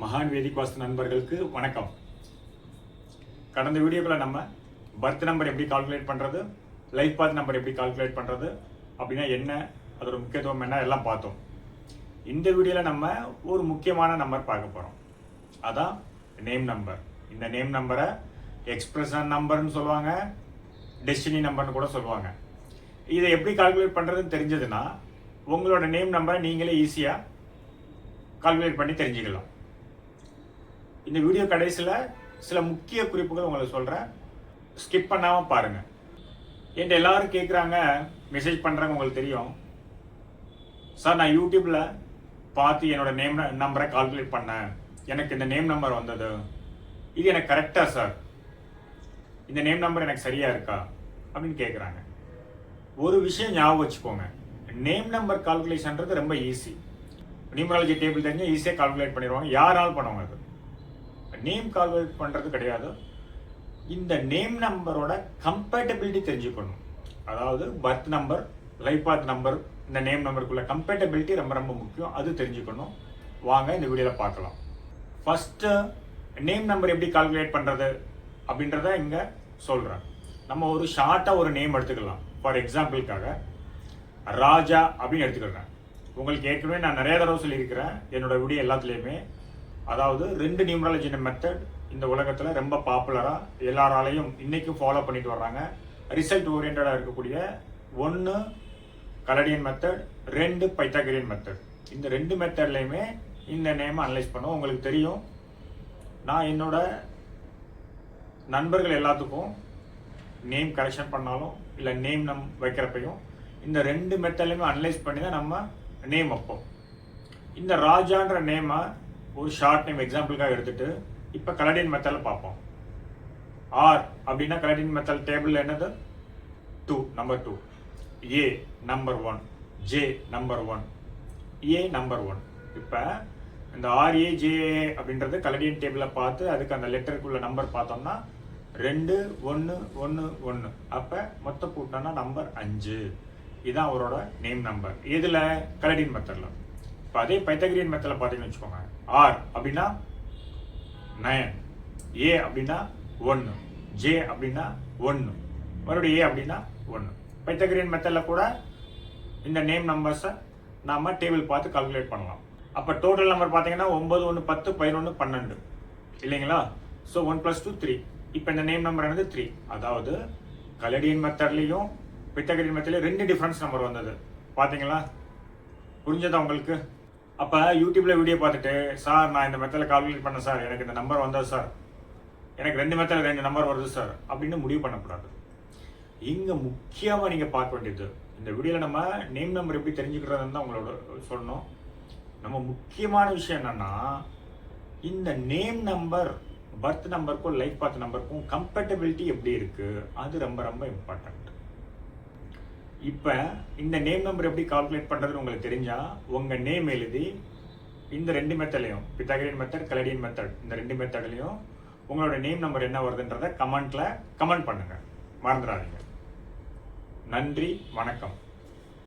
மகான் வேதிக் வாஸ்து நண்பர்களுக்கு வணக்கம். கடந்த வீடியோக்களை நம்ம பர்த் நம்பர் எப்படி கால்குலேட் பண்ணுறது, லைஃப் பாத் நம்பர் எப்படி கால்குலேட் பண்ணுறது அப்படின்னா என்ன, அதோட முக்கியத்துவம் என்ன எல்லாம் பார்த்தோம். இந்த வீடியோவில் நம்ம ஒரு முக்கியமான நம்பர் பார்க்க போகிறோம். அதான் நேம் நம்பர். இந்த நேம் நம்பரை எக்ஸ்பிரஷன் நம்பர்னு சொல்லுவாங்க, டெஸ்டினி நம்பர்னு கூட சொல்லுவாங்க. இதை எப்படி கால்குலேட் பண்ணுறதுன்னு தெரிஞ்சதுன்னா உங்களோட நேம் நம்பரை நீங்களே ஈஸியாக கால்குலேட் பண்ணி தெரிஞ்சுக்கலாம். இந்த வீடியோ கடைசியில் சில முக்கிய குறிப்புகள் உங்களுக்கு சொல்கிறேன், ஸ்கிப் பண்ணாமல் பாருங்கள். என்கிட்ட எல்லாரும் கேட்குறாங்க, மெசேஜ் பண்ணுறாங்க, உங்களுக்கு தெரியும் சார், நான் யூடியூப்பில் பார்த்து என்னோட நேம் நம்பரை கால்குலேட் பண்ணேன், எனக்கு இந்த நேம் நம்பர் வந்தது, இது எனக்கு கரெக்டாக சார், இந்த நேம் நம்பர் எனக்கு சரியாக இருக்கா அப்படின்னு கேட்குறாங்க. ஒரு விஷயம் ஞாபகம் வச்சுக்கோங்க, நேம் நம்பர் கால்குலேஷன்றது ரொம்ப ஈஸி. நியூமராலஜி டேபிள் தெரிஞ்சு ஈஸியாக கால்குலேட் பண்ணிடுவாங்க, யாராலும் பண்ணுவாங்க. அது நேம் கால்குலேட் பண்ணுறது கிடையாது. இந்த நேம் நம்பரோட கம்பேட்டபிலிட்டி தெரிஞ்சுக்கணும். அதாவது birth number, life path number, இந்த நேம் நம்பருக்குள்ள கம்பேட்டபிலிட்டி ரொம்ப ரொம்ப முக்கியம். அது தெரிஞ்சுக்கணும். வாங்க இந்த வீடியோவில் பார்க்கலாம். ஃபஸ்ட்டு நேம் நம்பர் எப்படி கால்குலேட் பண்ணுறது அப்படின்றத இங்கே சொல்கிறேன். நம்ம ஒரு ஷார்ட்டாக ஒரு நேம் எடுத்துக்கலாம். ஃபார் எக்ஸாம்பிளுக்காக ராஜா அப்படின்னு எடுத்துக்கிறேன். உங்களுக்கு ஏற்கனவே நான் நிறைய தடவை சொல்லியிருக்கிறேன் என்னோட வீடியோ எல்லாத்துலேயுமே. அதாவது 2 நியூமராலஜி மெத்தட் இந்த உலகத்தில் ரொம்ப பாப்புலராக எல்லாராலையும் இன்றைக்கும் ஃபாலோ பண்ணிட்டு வர்றாங்க. ரிசல்ட் ஓரியன்டாக இருக்கக்கூடிய 1 கலடியன் மெத்தட், 2 பைத்தாகரியன் மெத்தட். இந்த 2 மெத்தட்லையுமே இந்த நேமை அனலைஸ் பண்ணுவோம். உங்களுக்கு தெரியும், நான் என்னோட நண்பர்கள் எல்லாத்துக்கும் நேம் கரெக்ஷன் பண்ணாலும் இல்லை நேம் வைக்கிறப்பையும் இந்த 2 மெத்தட்லையுமே அனலைஸ் பண்ணி தான் நம்ம நேம் வைப்போம். இந்த ராஜான்ற நேமை ஒரு ஷார்ட் நேம் எக்ஸாம்பிளுக்காக எடுத்துட்டு இப்போ கலடியன் மெத்தடில் பார்ப்போம். ஆர் அப்படின்னா கலடியன் மெத்தட் டேபிள் என்னது, 2, நம்பர் 2, ஏ நம்பர் 1, ஜே நம்பர் 1, ஏ நம்பர் 1. இப்போ இந்த ஆர்ஏ ஜேஏ அப்படின்றது கலடியன் டேபிளில் பார்த்து அதுக்கு அந்த லெட்டருக்குள்ள நம்பர் பார்த்தோம்னா 2 1 1 1. அப்போ மொத்த கூட்டம்னா நம்பர் 5. இதுதான் அவரோட நேம் நம்பர். இதில் கலடியன் மெத்தடில். இப்போ அதே பைத்தாகரியன் மெத்தடில் பார்த்தீங்கன்னு வச்சுக்கோங்க, ஆர் அப்படின்னா 9, ஏ அப்படின்னா 1, ஜே அப்படின்னா 1, மறுபடியும் ஏ அப்படின்னா 1. பைத்தாகரியன் மெத்தடில் கூட இந்த நேம் நம்பர்ஸை நாம் டேபிள் பார்த்து கால்குலேட் பண்ணலாம். அப்போ டோட்டல் நம்பர் பார்த்தீங்கன்னா 9 1 10 11 12 இல்லைங்களா? ஸோ 1 + 2 3. இப்போ இந்த நேம் நம்பர் என்னது 3. அதாவது கலடியன் மெத்தட்லேயும் பைத்தாகரியன் மெத்தட்லேயும் 2 டிஃப்ரென்ஸ் நம்பர் வந்தது. பார்த்தீங்களா? புரிஞ்சதா உங்களுக்கு? அப்போ யூடியூப்பில் வீடியோ பார்த்துட்டு, சார் நான் இந்த மெத்தடில் கால்குலேட் பண்ணேன் சார், எனக்கு இந்த நம்பர் வந்தது சார், எனக்கு 2 மெத்தடில் 2 நம்பர் வருது சார் அப்படின்னு முடிவு பண்ணக்கூடாது. இங்கே முக்கியமாக நீங்கள் பார்க்க வேண்டியது, இந்த வீடியோவில் நம்ம நேம் நம்பர் எப்படி தெரிஞ்சுக்கிறதுன்னு தான் உங்களோட சொல்லணும். நம்ம முக்கியமான விஷயம் என்னென்னா, இந்த நேம் நம்பர் பர்த் நம்பருக்கும் லைஃப் பாத் நம்பருக்கும் கம்பேட்டபிலிட்டி எப்படி இருக்குது, அது ரொம்ப ரொம்ப இம்பார்ட்டண்ட். இப்போ இந்த நேம் நம்பர் எப்படி கால்குலேட் பண்ணுறதுன்னு உங்களுக்கு தெரிஞ்சால் உங்கள் நேம் எழுதி இந்த 2 மெத்தட்லையும், பைத்தாகரியன் மெத்தட், கலடியன் மெத்தட், இந்த 2 மெத்தட்லையும் உங்களோட நேம் நம்பர் என்ன வருதுன்றதை கமெண்ட் பண்ணுங்கள். மறந்துடாதீங்க. நன்றி, வணக்கம்.